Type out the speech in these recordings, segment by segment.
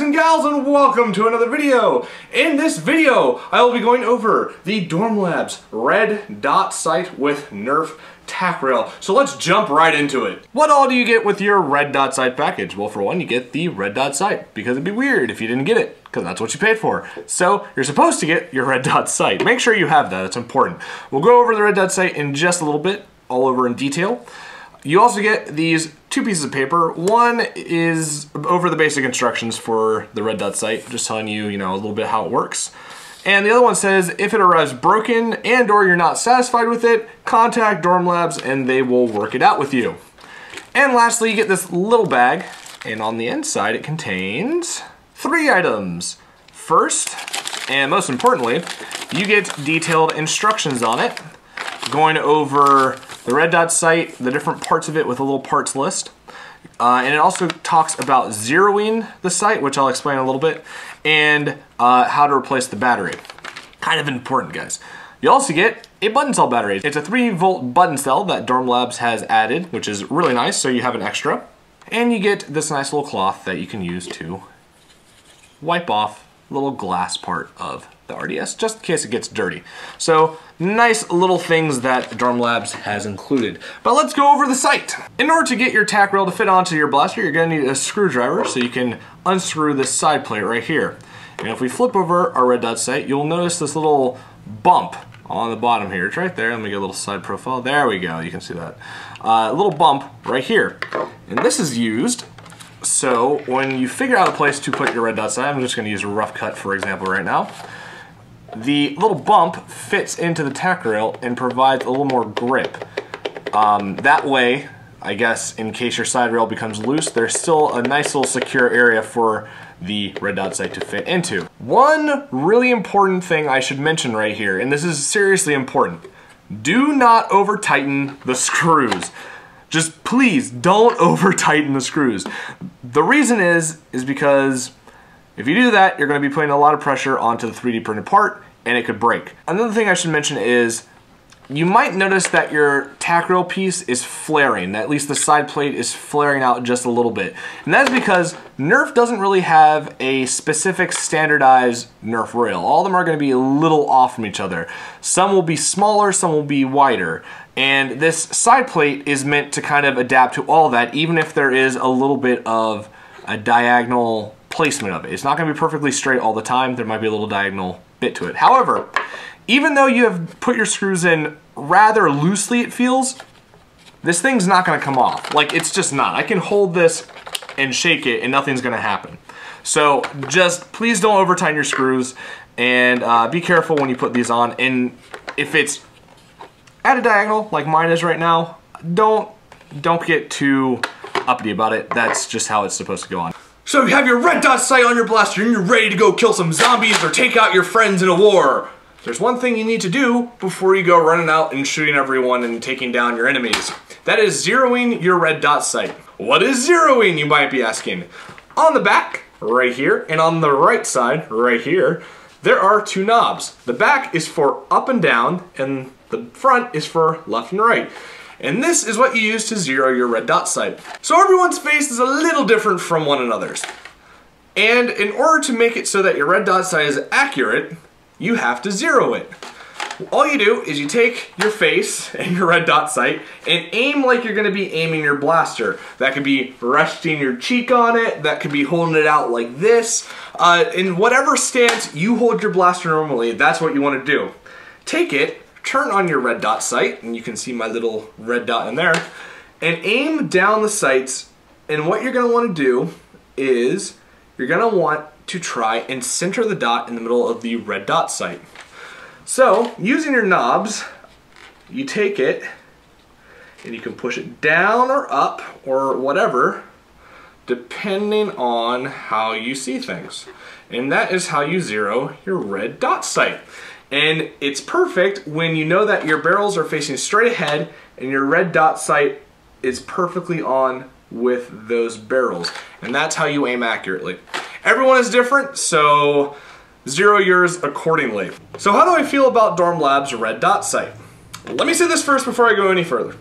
and gals, and welcome to another video. In this video, I will be going over the DormLabs red dot sight with Nerf tack rail. So let's jump right into it. What all do you get with your red dot sight package? Well, for one, you get the red dot sight, because it'd be weird if you didn't get it, because that's what you paid for. So you're supposed to get your red dot sight. Make sure you have that, it's important. We'll go over the red dot sight in just a little bit, all over in detail. You also get these two pieces of paper. One is over the basic instructions for the red dot sight, just telling you, a little bit how it works. And the other one says, if it arrives broken and or you're not satisfied with it, contact DormLabs and they will work it out with you. And lastly, you get this little bag, and on the inside it contains 3 items. First, and most importantly, you get detailed instructions on it, going over the red dot sight, the different parts of it with a little parts list. And it also talks about zeroing the sight, which I'll explain in a little bit, and how to replace the battery. Kind of important, guys. You also get a button cell battery. It's a 3-volt button cell that DormLabs has added, which is really nice, so you have an extra. And you get this nice little cloth that you can use to wipe off the little glass part of the RDS, just in case it gets dirty. So, nice little things that DormLabs has included. But let's go over the sight. In order to get your tack rail to fit onto your blaster, you're gonna need a screwdriver so you can unscrew this side plate right here. And if we flip over our red dot sight, you'll notice this little bump on the bottom here. It's right there. Let me get a little side profile. There we go, you can see that. A little bump right here. And this is used so when you figure out a place to put your red dot sight, I'm just gonna use a rough cut for example right now. The little bump fits into the tack rail and provides a little more grip. That way, I guess, in case your side rail becomes loose, there's still a nice little secure area for the red dot sight to fit into. One really important thing I should mention right here, and this is seriously important, do not over tighten the screws. Just please don't over tighten the screws. The reason is because if you do that, you're going to be putting a lot of pressure onto the 3D printed part, and it could break. Another thing I should mention is, you might notice that your tack rail piece is flaring, at least the side plate is flaring out just a little bit. And that's because Nerf doesn't really have a specific standardized Nerf rail. All of them are going to be a little off from each other. Some will be smaller, some will be wider. And this side plate is meant to kind of adapt to all that, even if there is a little bit of a diagonal placement of it. It's not going to be perfectly straight all the time. There might be a little diagonal bit to it. However, even though you have put your screws in rather loosely, it feels, this thing's not going to come off. Like, it's just not. I can hold this and shake it and nothing's going to happen. So just please don't over tighten your screws, and be careful when you put these on. And if it's at a diagonal like mine is right now, don't get too uppity about it. That's just how it's supposed to go on. So you have your red dot sight on your blaster and you're ready to go kill some zombies or take out your friends in a war. There's one thing you need to do before you go running out and shooting everyone and taking down your enemies. That is zeroing your red dot sight. What is zeroing, you might be asking? On the back, right here, and on the right side, right here, there are 2 knobs. The back is for up and down, and the front is for left and right. And this is what you use to zero your red dot sight. So everyone's face is a little different from one another's. And in order to make it so that your red dot sight is accurate, you have to zero it. All you do is you take your face and your red dot sight and aim like you're gonna be aiming your blaster. That could be resting your cheek on it, that could be holding it out like this. In whatever stance you hold your blaster normally, that's what you wanna do. Take it, turn on your red dot sight, and you can see my little red dot in there, and aim down the sights, and what you're going to want to do is you're going to want to try and center the dot in the middle of the red dot sight. So, using your knobs, you take it, and you can push it down or up, or whatever, depending on how you see things. And that is how you zero your red dot sight. And it's perfect when you know that your barrels are facing straight ahead and your red dot sight is perfectly on with those barrels. And that's how you aim accurately. Everyone is different, so zero yours accordingly. So how do I feel about DormLabs red dot sight? Let me say this first before I go any further.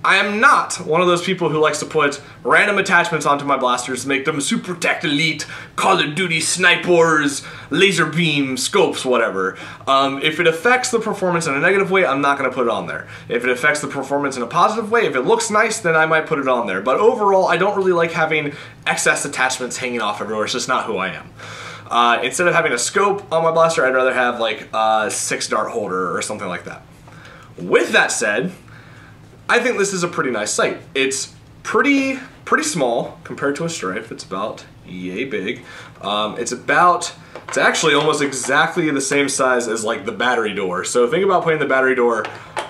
I am not one of those people who likes to put random attachments onto my blasters to make them Super Tech Elite, Call of Duty snipers, laser beam, scopes, whatever. If it affects the performance in a negative way, I'm not going to put it on there. If it affects the performance in a positive way, if it looks nice, then I might put it on there. But overall, I don't really like having excess attachments hanging off everywhere. It's just not who I am. Instead of having a scope on my blaster, I'd rather have like a 6-dart holder or something like that. With that said, I think this is a pretty nice sight. It's pretty small compared to a Strife. It's about yay big. It's actually almost exactly the same size as like the battery door. So think about putting the battery door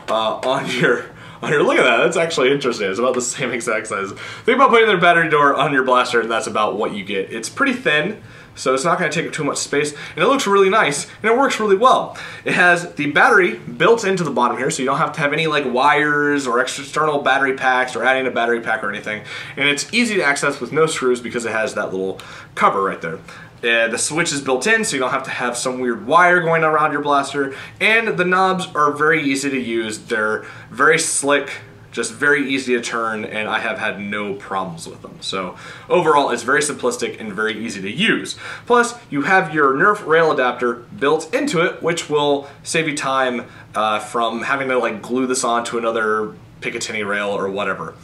on your, look at that, that's actually interesting. It's about the same exact size. Think about putting the battery door on your blaster and that's about what you get. It's pretty thin, so it's not going to take up too much space, and it looks really nice, and it works really well. It has the battery built into the bottom here, so you don't have to have any like wires or external battery packs or adding a battery pack or anything, and it's easy to access with no screws because it has that little cover right there. The switch is built in, so you don't have to have some weird wire going around your blaster, and the knobs are very easy to use. They're very slick, just very easy to turn, and I have had no problems with them. So overall, it's very simplistic and very easy to use. Plus, you have your Nerf rail adapter built into it, which will save you time from having to like glue this onto another Picatinny rail or whatever.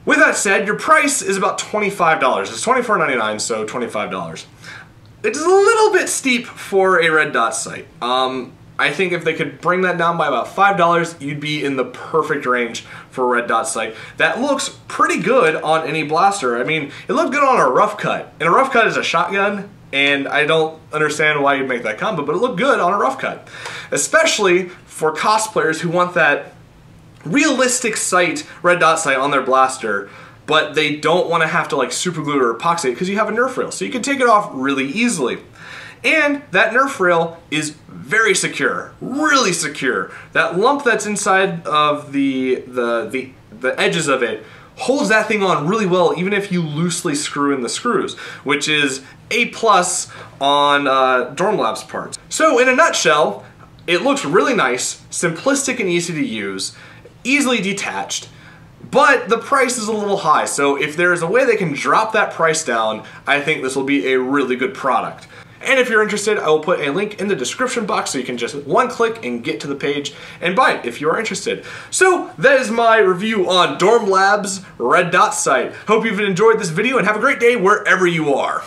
With that said, your price is about $25. It's $24.99, so $25. It's a little bit steep for a red dot sight. I think if they could bring that down by about $5, you'd be in the perfect range for a red dot sight. That looks pretty good on any blaster. I mean, it looked good on a rough cut. And a rough cut is a shotgun, and I don't understand why you'd make that combo, but it looked good on a rough cut. Especially for cosplayers who want that realistic sight, red dot sight on their blaster, but they don't want to have to like super glue or epoxy it because you have a Nerf rail, so you can take it off really easily. And that Nerf rail is very secure, really secure. That lump that's inside of the edges of it holds that thing on really well, even if you loosely screw in the screws, which is A+ on DormLabs parts. So in a nutshell, it looks really nice, simplistic and easy to use, easily detached, but the price is a little high. So if there's a way they can drop that price down, I think this will be a really good product. And if you're interested, I will put a link in the description box so you can just one click and get to the page and buy it if you are interested. So that is my review on DormLabs Red Dot Sight. Hope you've enjoyed this video and have a great day wherever you are.